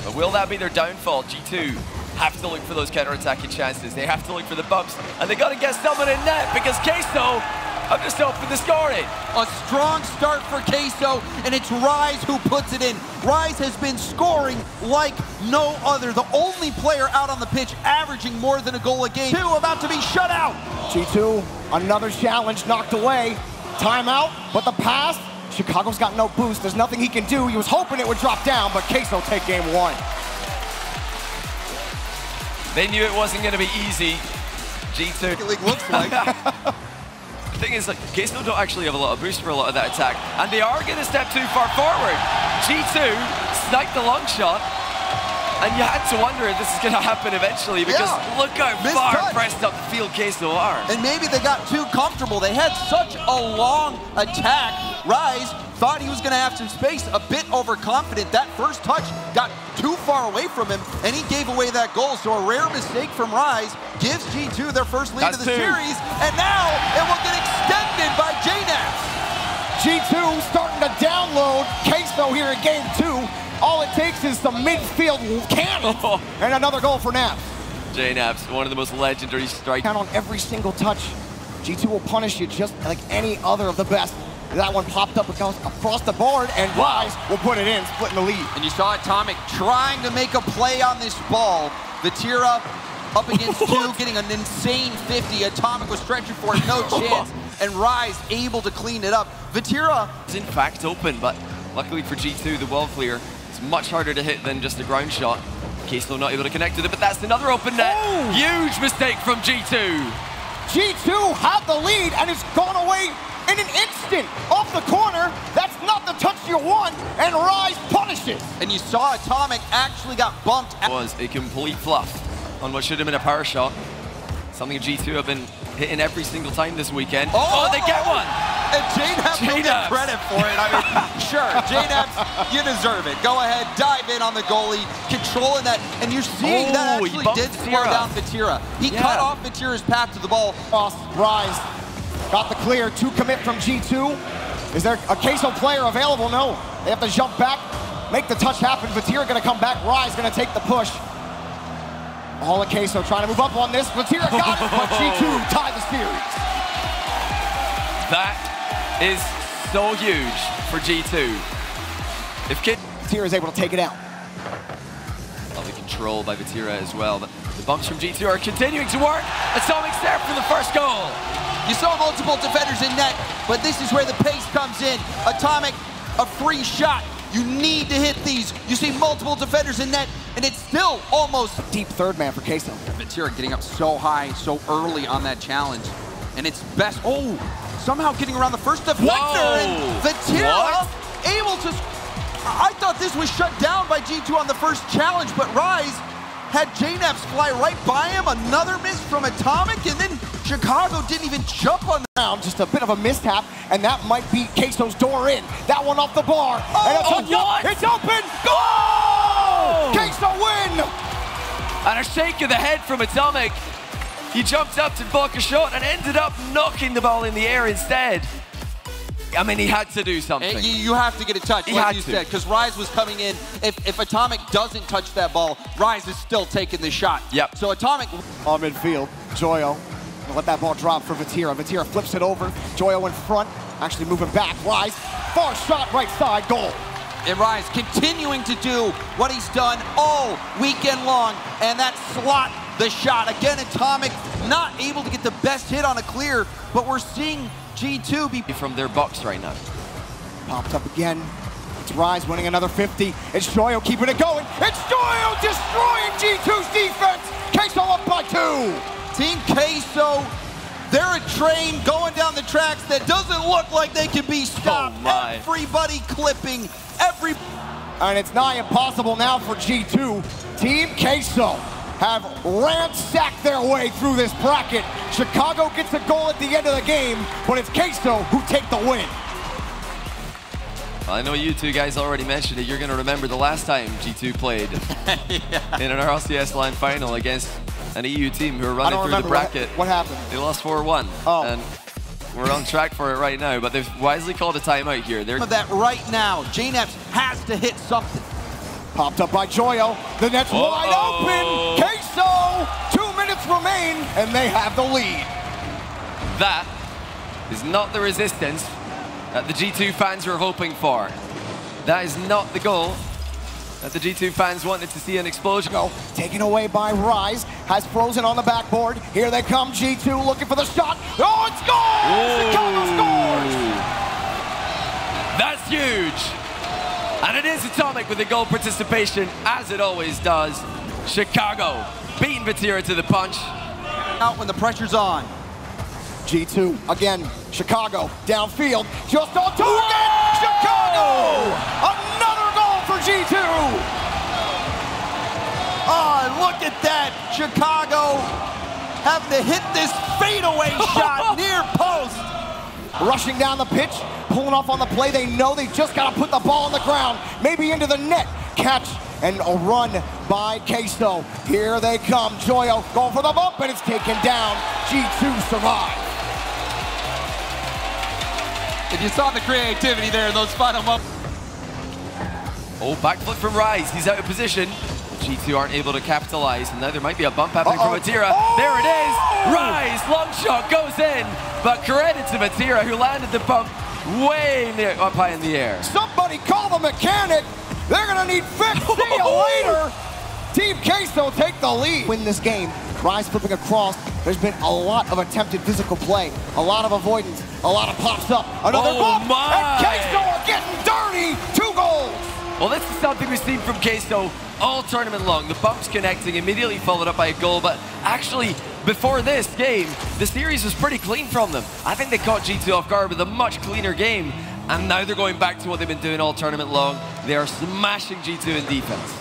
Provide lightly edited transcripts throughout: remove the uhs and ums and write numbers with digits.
But will that be their downfall? G2 have to look for those counter-attacking chances. They have to look for the bumps. And they got to get someone in net because Queso have just opened the scoring. A strong start for Queso, and it's Rise who puts it in. Rise has been scoring like no other. The only player out on the pitch averaging more than a goal a game. Two about to be shut out. G2, another challenge knocked away. Timeout, but the pass, Chicago's got no boost. There's nothing he can do. He was hoping it would drop down, but Queso take game one. They knew it wasn't going to be easy. G2 League looks like. The thing is, like, Queso don't actually have a lot of boost for a lot of that attack, and they are going to step too far forward. G2 sniped the long shot, and you had to wonder if this is going to happen eventually, because look how far pressed up the field Queso are. And maybe they got too comfortable. They had such a long attack. Rise thought he was going to have some space, a bit overconfident. That first touch got too far away from him, and he gave away that goal. So a rare mistake from Rise gives G2 their first lead of the series, and now it will get extended by JNAPS. G2 starting to download Queso here in game two. All it takes is some midfield cannon and another goal for Naps. JNAPS, one of the most legendary strikes. Count on every single touch. G2 will punish you just like any other of the best. That one popped up across the board, and Rise will put it in, splitting the lead. And you saw Atomic trying to make a play on this ball. Vatira up against two, getting an insane 50. Atomic was stretching for it, no chance. And Rise able to clean it up. Vatira is in fact open, but luckily for G2, the wall clear is much harder to hit than just a ground shot. Queso not able to connect with it, but that's another open net. Huge mistake from G2. G2 have the lead, and it's gone away in an instant off the corner. That's not the touch you want, and Rise punishes. And you saw Atomic actually got bumped. It was a complete fluff on what should have been a power shot. Something G2 have been hitting every single time this weekend. Oh, they get one! And JNAPS will get credit for it. I mean, sure, JNAPS, you deserve it. Go ahead, dive in on the goalie, controlling that, and you're seeing that actually did slow down Vatira. He cut off Vatira's path to the ball. Rise got the clear, two commit from G2. Is there a Queso player available? No. They have to jump back, make the touch happen. Vatira gonna come back, Rise gonna take the push. All of Queso trying to move up on this. Vatira got it, but G2 tied the series. That is so huge for G2. If Vatira is able to take it out. Lovely control by Vatira as well, but the bumps from G2 are continuing to work. Atomic's there for the first goal. You saw multiple defenders in net, but this is where the pace comes in. Atomic, a free shot. You need to hit these. You see multiple defenders in net, and it's still almost deep third man for Queso. Vatira getting up so high, so early on that challenge. And it's best, somehow getting around the first deflector, and Vatira able to, I thought this was shut down by G2 on the first challenge, but Rise had JNAPS fly right by him, another miss from Atomic, and then Chicago didn't even jump on the just a bit of a mishap, and that might be Queso's door in. That one off the bar. It's open! Goal! Queso win! And a shake of the head from Atomic. He jumped up to block a shot and ended up knocking the ball in the air instead. I mean, he had to do something. You have to get a touch, like you said, because Rise was coming in. If Atomic doesn't touch that ball, Rise is still taking the shot. Yep. So Atomic on midfield, Joyo. Let that ball drop for Vatira. Vatira flips it over. Joyo in front, actually moving back. Rise, far shot, right side, goal. And Rise continuing to do what he's done all weekend long, and that slot the shot. Again, Atomic not able to get the best hit on a clear, but we're seeing G2 be from their box right now. Popped up again. It's Rise winning another 50. It's Joyo keeping it going. It's Joyo destroying G2's defense. Queso up by 2. Team Queso, they're a train going down the tracks that doesn't look like they can be stopped. Everybody clipping, and it's nigh impossible now for G2. Team Queso have ransacked their way through this bracket. Chicago gets a goal at the end of the game, but it's Queso who take the win. I know you two guys already mentioned it. You're going to remember the last time G2 played in an RLCS line final against an EU team who were running through the bracket. What happened? They lost 4-1. And we're on track for it right now, but they've wisely called a timeout here. That right now, JNAPS has to hit something. Popped up by Joyo. The net's wide open. Queso, 2 minutes remain, and they have the lead. That is not the resistance that the G2 fans were hoping for. That is not the goal that the G2 fans wanted to see an explosion. Taken away by Rise, has Frozen on the backboard. Here they come, G2 looking for the shot. Oh, it's gone! Chicago scores! That's huge. And it is Atomic with the goal participation, as it always does. Chicago beating Vatira to the punch. Out when the pressure's on. G2, again, Chicago, downfield, just on target! Chicago! Another goal for G2! Oh, look at that! Chicago having to hit this fadeaway shot near post. Rushing down the pitch, pulling off on the play. They know they just got to put the ball on the ground, maybe into the net. Catch and a run by Queso. Here they come. Joyo going for the bump, and it's taken down. G2 survive. If you saw the creativity there in those final moments. Oh, backflip from Rise. He's out of position. G2 aren't able to capitalize, and now there might be a bump happening from Vatira. There it is! Rise, long shot goes in, but credit to Vatira, who landed the bump way up high in the air. Somebody call the mechanic! They're gonna need fixed. See you later! Team Queso take the lead. Win this game. Rise flipping across. There's been a lot of attempted physical play, a lot of avoidance, a lot of pops up. Another bump, and Queso are getting dirty. 2 goals! Well, this is something we've seen from Queso all tournament long. The bumps connecting, immediately followed up by a goal, but actually, before this game, the series was pretty clean from them. I think they caught G2 off guard with a much cleaner game, and now they're going back to what they've been doing all tournament long. They are smashing G2 in defense.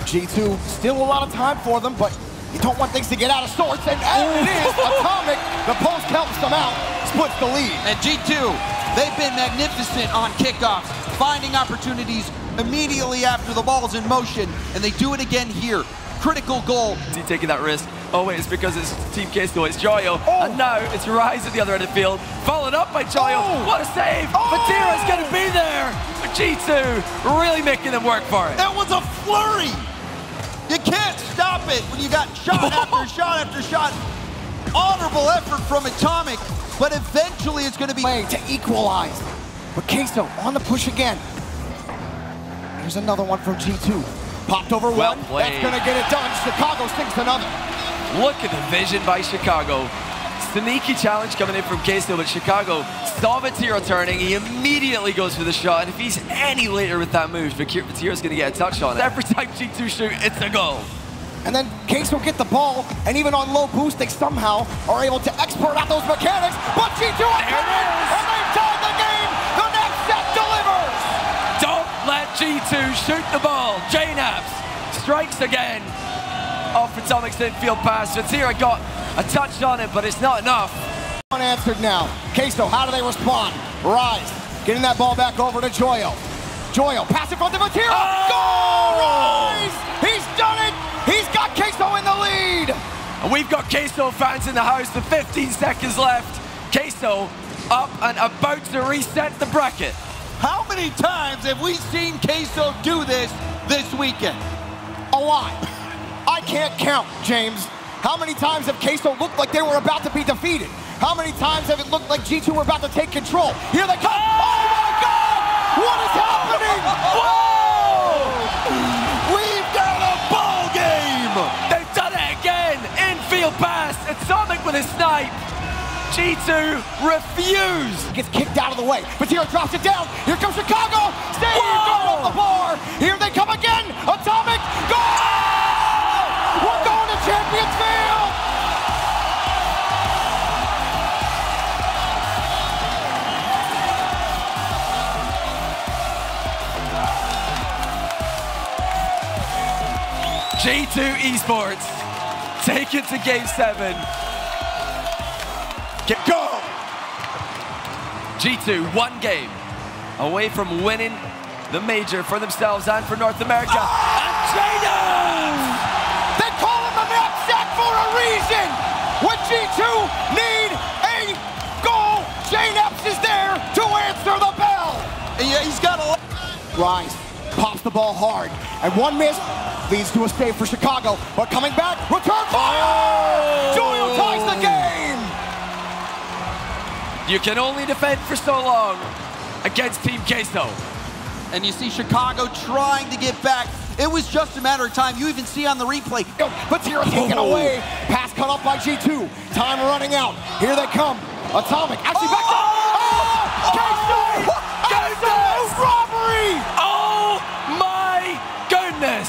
G2, still a lot of time for them, but you don't want things to get out of sorts, and it is Atomic. The post helps them out, splits the lead. And G2, they've been magnificent on kickoffs, finding opportunities immediately after the ball's in motion, and they do it again here. Critical goal. Is he taking that risk? Oh wait, it's because it's Team Queso, it's Joyo, and now it's Rise at the other end of the field, followed up by Joyo. What a save! Vatira's gonna be there! G2 really making them work for it. That was a flurry! You can't stop it when you got shot after shot after shot. Honorable effort from Atomic, but eventually it's gonna be to equalize. But Queso on the push again. There's another one from G2. Popped over one. That's gonna get it done. Chicago sinks another. Look at the vision by Chicago. Sneaky challenge coming in from Queso, but Chicago saw Vatira turning. He immediately goes for the shot, and if he's any later with that move, Vatira's gonna get a touch on it. Every time G2 shoot, it's a goal. And then Queso get the ball, and even on low boost, they somehow are able to export out those mechanics. But G2 are coming, and they've tied the game. The next set delivers. Don't let G2 shoot the ball. J-Naps strikes again off Atomic's infield pass. Vatira got a touch on it, but it's not enough. Unanswered now. Queso, how do they respond? Rise, getting that ball back over to Joyo. Joyo, pass it from the Vatira. Goal! Rise! He's done it! He's got Queso in the lead! And we've got Queso fans in the house with 15 seconds left. Queso up and about to reset the bracket. How many times have we seen Queso do this weekend? A lot. I can't count, James. How many times have Queso looked like they were about to be defeated? How many times have it looked like G2 were about to take control? Here they come. Oh my God! What is happening? Whoa! We've got a ball game! They've done it again! Infield pass, Atomic with a snipe. G2 refuse. Gets kicked out of the way. Vatira drops it down. Here comes Chicago. Stay going off the bar. Here they come again. Atomic. Goal! We're going to Champions Field. G2 Esports take it to Game 7. Go! G2, one game away from winning the major for themselves and for North America. And J-Naps! They call him the knapsack for a reason! When G2 need a goal, J-Naps is there to answer the bell! Yeah, he's got a... Rise, pops the ball hard. And one miss leads to a save for Chicago. But coming back, return fire! Joyo ties the game! You can only defend for so long against Team Queso. And you see Chicago trying to get back. It was just a matter of time. You even see on the replay. Vatira taken away. Pass cut off by G2. Time running out. Here they come. Atomic actually back up. Queso! Queso! Robbery! Oh my goodness!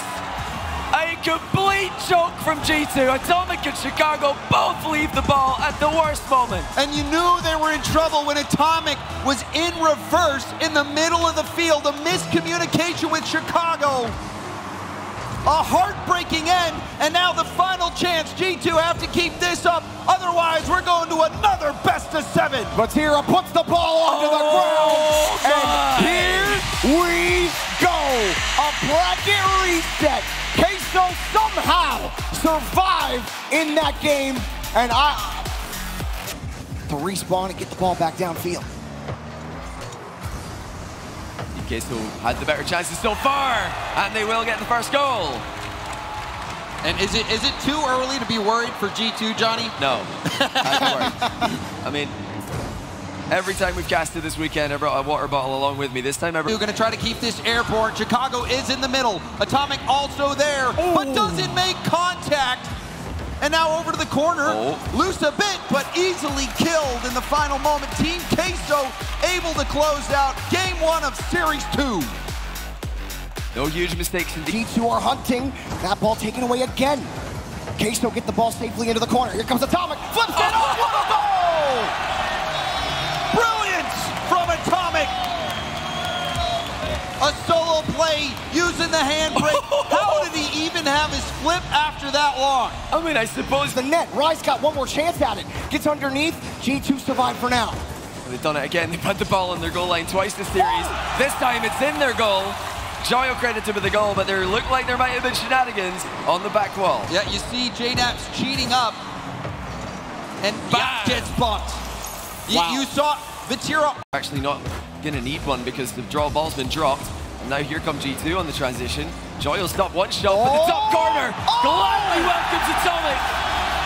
A complete choke from G2. Atomic and Chicago both leave the ball at the worst moment. And you knew they were in trouble when Atomic was in reverse in the middle of the field. A miscommunication with Chicago. A heartbreaking end, and now the final chance. G2 have to keep this up, otherwise we're going to another best of 7. Vatira puts the ball onto the ground, and here we go. A bracket reset. Queso somehow survive in that game, and to respawn and get the ball back downfield. Queso had the better chances so far, and they will get the first goal. And is it too early to be worried for G2, Johnny? No, I mean, every time we've casted this weekend, I brought a water bottle along with me. This time, we're going to try to keep this airborne. Chicago is in the middle. Atomic also there, but doesn't make contact. And now over to the corner, loose a bit, but easily killed in the final moment. Team Queso able to close out Game 1 of Series 2. No huge mistakes in G2 are hunting. That ball taken away again. Queso get the ball safely into the corner. Here comes Atomic. Flips it. Oh, what a goal! Brilliance from Atomic. A solo play using the handbrake. How did he even have his flip after that long? I mean, I suppose the net. Rise got one more chance at it. Gets underneath. G2 survived for now. They've done it again. They've had the ball on their goal line twice this series. This time it's in their goal. Joyo credited with the goal, but there looked like there might have been shenanigans on the back wall. Yeah, you see J-Naps cheating up. And back gets bumped. Wow. You saw Vatira. Actually not going to need one because the draw ball's been dropped. And now here comes G2 on the transition. Joyo stopped one shot, but the top corner gladly welcomes Atomic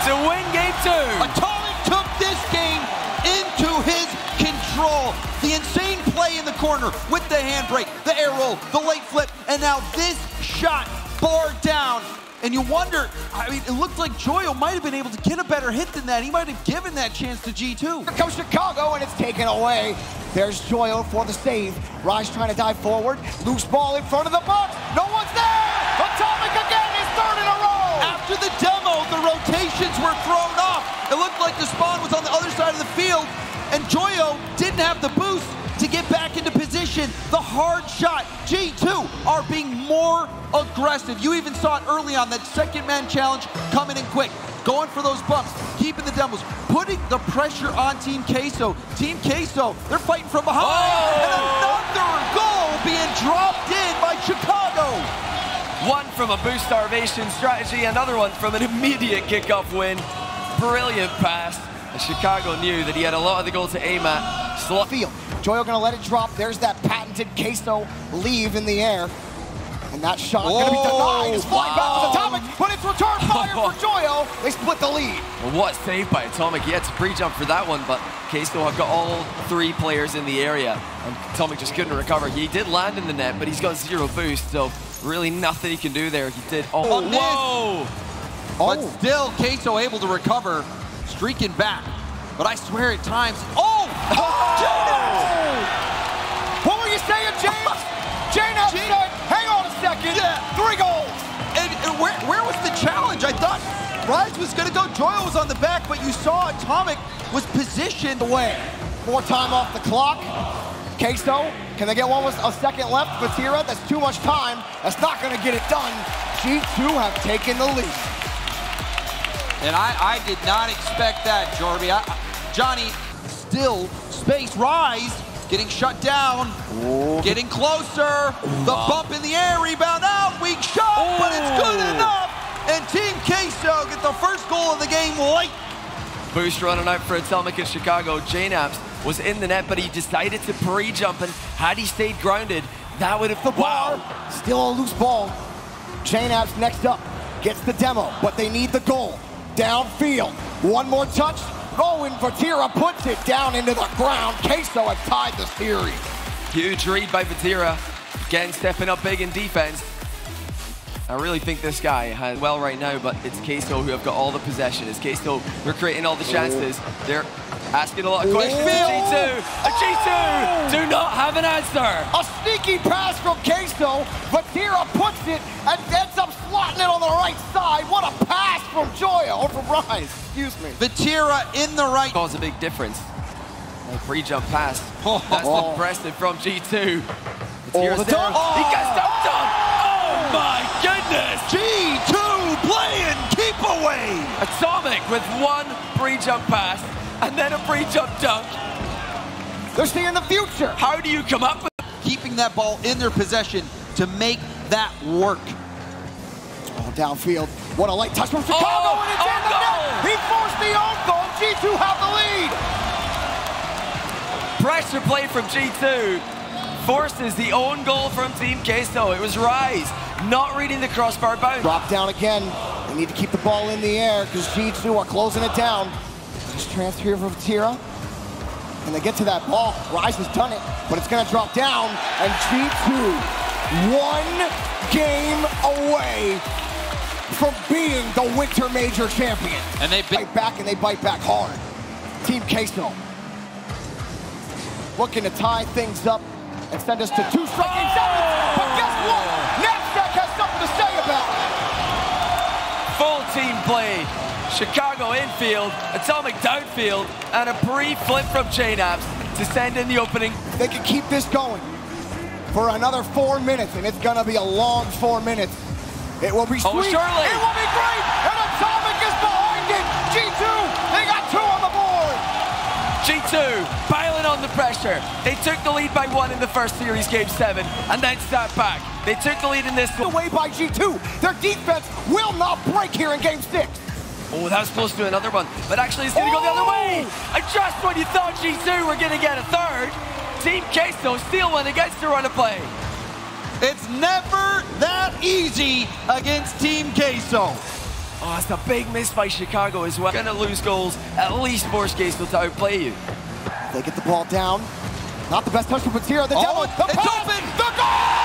to win Game 2. Atomic took this game into his control. The insane play in the corner with the handbrake, the air roll, the late flip, and now this shot barred down. And you wonder, I mean, it looked like Joyo might have been able to get a better hit than that. He might have given that chance to G2. Here comes Chicago, and it's taken away. There's Joyo for the save. Rise trying to dive forward. Loose ball in front of the box. No one's there. Atomic again, his third in a row. After the demo, the rotations were thrown off. It looked like the spawn was on the other side of the field, and Joyo didn't have the boost to get back into position. The hard shot. G2 are being more aggressive. You even saw it early on, that second man challenge coming in quick. Going for those bumps, keeping the demos, putting the pressure on Team Queso. Team Queso, they're fighting from behind. And another goal being dropped in by Chicago. One from a boost starvation strategy, another one from an immediate kickoff win. Brilliant pass. And Chicago knew that he had a lot of the goal to aim at. Field. Joyo gonna let it drop. There's that patented Queso leave in the air. And that shot gonna be denied. It's flying back with Atomic, but it's return fire for Joyo. They split the lead. Well, what save by Atomic. He had to pre-jump for that one, but Queso have got all three players in the area. And Atomic just couldn't recover. He did land in the net, but he's got zero boost, so really nothing he can do there. He did. Oh, whoa! But still, Queso able to recover, streaking back. But I swear at times, What were you saying, James? J-Naps said, hang on a second, 3 goals. And where was the challenge? I thought Rise was gonna go, Joyo was on the back, but you saw Atomic was positioned away. More time off the clock. Queso, can they get one with a second left? Vatira, that's too much time. That's not gonna get it done. G2 have taken the lead. And I did not expect that, Jorby. Johnny, still space. Rise getting shut down, getting closer. The bump in the air, rebound out, weak shot, but it's good enough. And Team Queso get the first goal of the game late. Boost running out for Atomic in Chicago. J-Naps was in the net, but he decided to pre-jump, and had he stayed grounded, That would have, Wow. Still a loose ball. JNAP's next up. Gets the demo, but they need the goal. Downfield. One more touch. Oh, and Vatira puts it down into the ground. Queso has tied the series. Huge read by Vatira. Again, stepping up big in defense. I really think this guy has well right now, but it's Queso who have got all the possession. It's Queso who are creating all the chances. They're asking a lot of questions. G2! G2 do not have an answer. A sneaky pass from Queso. Vatira puts it and ends up slotting it on the right side. What a pass from Joya, or from Rise, excuse me. Vatira in the right. Cause a big difference. A pre-jump pass. That's impressive from G2. Vatira's there. He gets dunked on. Oh my goodness! G2 playing keep away. Atomic with one pre-jump pass and then a pre-jump dunk. They're seeing the future. How do you come up with Keeping that ball in their possession to make that work. Oh, downfield. What a light touch from Chicago, and it's in the net. He forced the own goal. G2 have the lead. pressure play from G2? Forces the own goal from Team Queso. It was Rise not reading the crossbar bounce. Drop down again. They need to keep the ball in the air because G2 are closing it down. Just transfer here for Vatira. And they get to that ball. Rise has done it, but it's going to drop down. And G2, one game away from being the Winter Major champion. And they bite back, and they bite back hard. Team Queso looking to tie things up and send us to 2 striking seconds. But guess what? Knapsack has something to say about it. Full team play. Chicago infield, Atomic downfield, and a pre-flip from J-Naps to send in the opening. They can keep this going for another 4 minutes, and it's gonna be a long 4 minutes. It will be sweet. Surely. It will be great, and Atomic is behind it. G2, they got 2 on the board. G2 piling on the pressure. They took the lead by 1 in the first series, game 7, and then sat back. They took the lead in this one. Away by G2. Their defense will not break here in game 6. Oh, that was close to another one, but actually it's going to go the other way. And just when you thought G2 were going to get a third, Team Queso steal one against the run of play. It's never that easy against Team Queso. Oh, it's a big miss by Chicago as well. Going to lose goals, at least force Queso to outplay you. They get the ball down. Not the best touch from Vatira. The demo, the it's pass, open. the goal!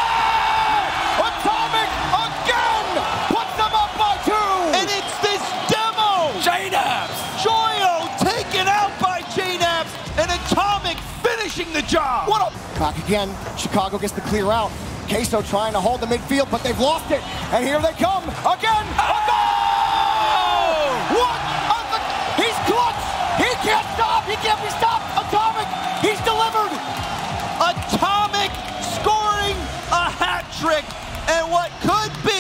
Atomic again puts them up by 2. And it's this demo. J-Naps! Joyo taken out by J-Naps, and Atomic finishing the job. What a... Back again. Chicago gets the clear out. Queso trying to hold the midfield, but they've lost it. And here they come again. A goal! What? He's clutch. He can't stop. He can't be stopped. Atomic. He's delivered. Atomic scoring a hat trick, and what could be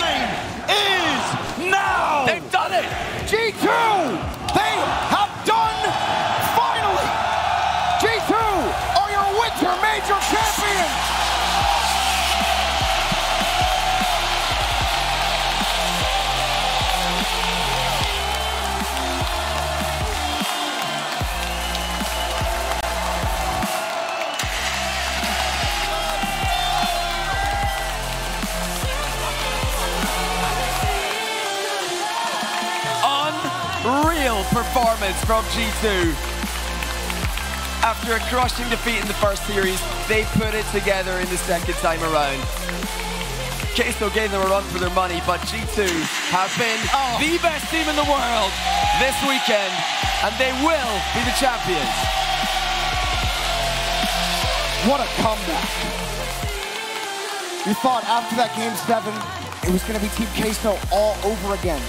is now. They've done it. G2. They have done finally. G2 are your Winter Major champions. Real performance from G2. After a crushing defeat in the first series, they put it together in the second time around. Queso gave them a run for their money, but G2 have been the best team in the world this weekend, and they will be the champions. What a comeback. We thought after that game 7, it was going to be Team Queso all over again.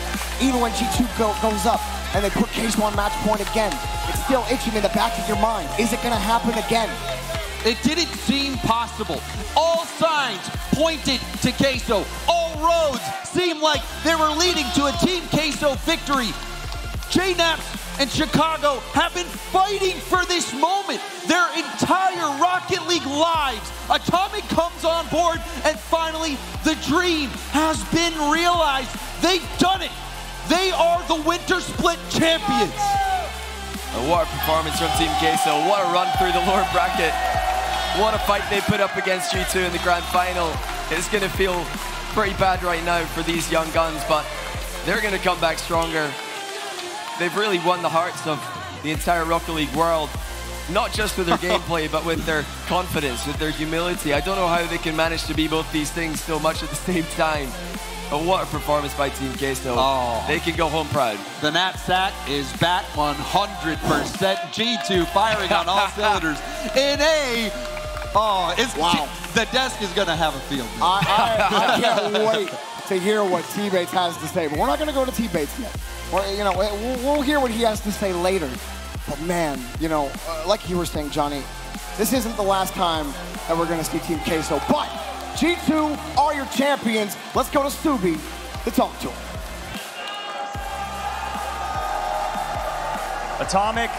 Even when G2 goes up and they put Queso on match point again, it's still itching in the back of your mind. Is it going to happen again? It didn't seem possible. All signs pointed to Queso. All roads seemed like they were leading to a Team Queso victory. J-Naps and Chicago have been fighting for this moment their entire Rocket League lives. Atomic comes on board, and finally the dream has been realized. They've done it. They are the Winter Split champions. What a performance from Team Queso. What a run through the lower bracket. what a fight they put up against G2 in the grand final. It's going to feel pretty bad right now for these young guns, but they're going to come back stronger. They've really won the hearts of the entire Rocket League world, not just with their gameplay, but with their confidence, with their humility. I don't know how they can manage to be both these things so much at the same time. But what a performance by Team Queso. Oh. They can go home proud. The Nat Sat is back 100%. G2 firing on all cylinders in a... Oh, it's wow. The desk is going to have a field. I can't wait to hear what T-Bates has to say. But we're not going to go to T-Bates yet. We'll hear what he has to say later. But man, like you were saying, Johnny, this isn't the last time that we're going to see Team Queso. But G2 are your champions. Let's go to Subi to talk to him. Atomic,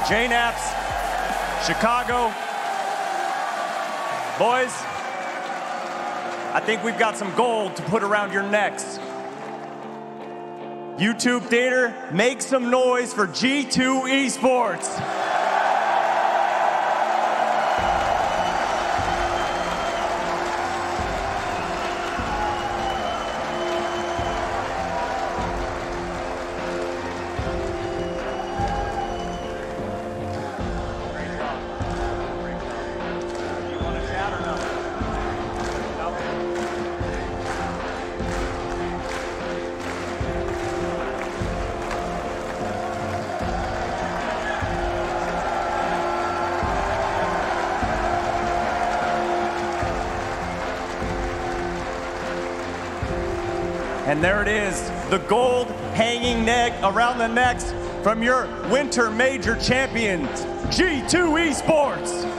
JNaps, Chicago. Boys, I think we've got some gold to put around your necks. YouTube Theater, make some noise for G2 Esports. And there it is, the gold hanging neck around the necks from your Winter Major champions, G2 Esports.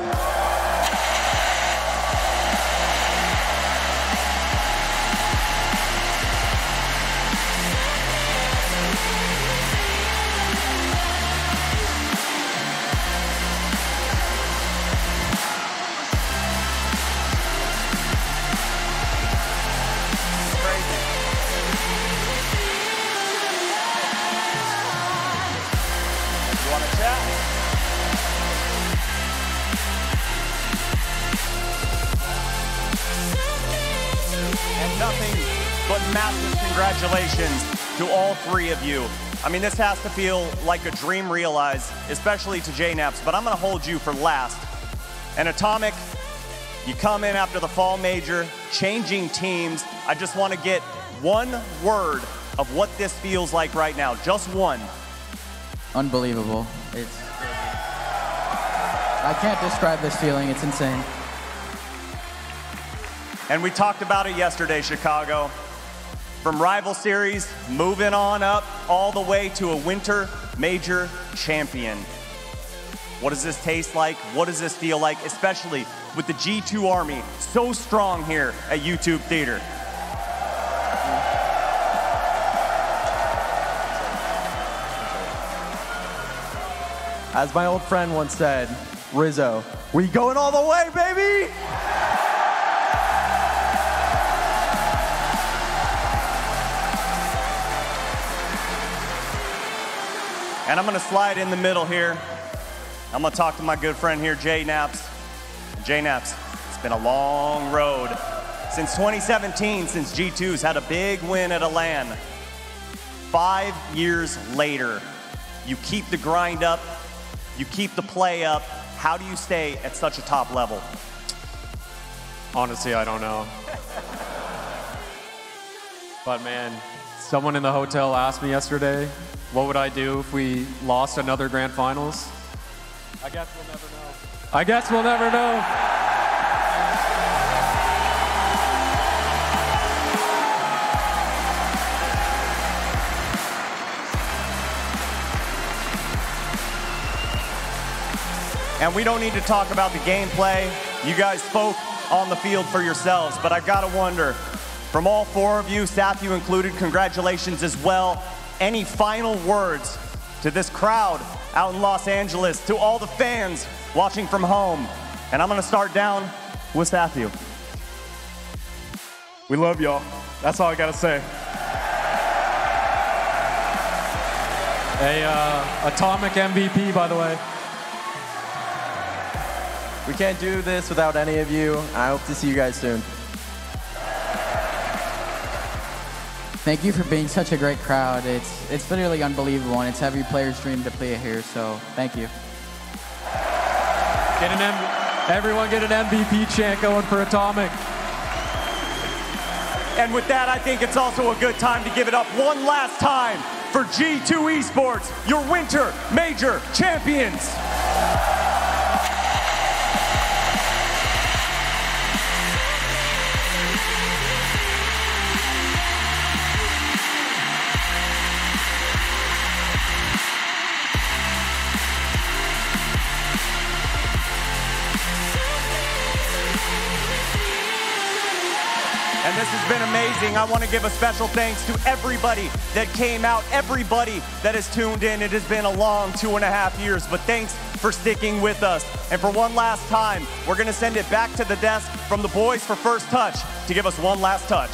Nothing but massive congratulations to all three of you. I mean, this has to feel like a dream realized, especially to JNaps, but I'm gonna hold you for last. And Atomic, you come in after the fall major, changing teams. I just wanna get one word of what this feels like right now, just one. Unbelievable. I can't describe this feeling, it's insane. And we talked about it yesterday, Chicago. From rival series, moving on up all the way to a Winter Major champion. What does this taste like? What does this feel like? Especially with the G2 Army so strong here at YouTube Theater. As my old friend once said, Rizzo, we going all the way, baby! And I'm gonna slide in the middle here. I'm gonna talk to my good friend here, JNaps. JNaps, it's been a long road. Since 2017, since G2's had a big win at a LAN. 5 years later, you keep the grind up, you keep the play up. How do you stay at such a top level? Honestly, I don't know. But man, someone in the hotel asked me yesterday, what would I do if we lost another grand finals? I guess we'll never know. I guess we'll never know. And we don't need to talk about the gameplay. You guys spoke on the field for yourselves, but I gotta wonder, from all four of you, Sathu included, congratulations as well. Any final words to this crowd out in Los Angeles, to all the fans watching from home? And I'm gonna start down with Sathu. We love y'all. That's all I gotta say. Atomic MVP, by the way. We can't do this without any of you. I hope to see you guys soon. Thank you for being such a great crowd. It's literally unbelievable, and it's every player's dream to play here, so thank you. Everyone get an MVP chant going for Atomic. And with that, I think it's also a good time to give it up one last time for G2 Esports, your winter major champions. And this has been amazing. I want to give a special thanks to everybody that came out, everybody that has tuned in. It has been a long 2.5 years, but thanks for sticking with us. And for one last time, we're going to send it back to the desk from the boys for first touch to give us one last touch.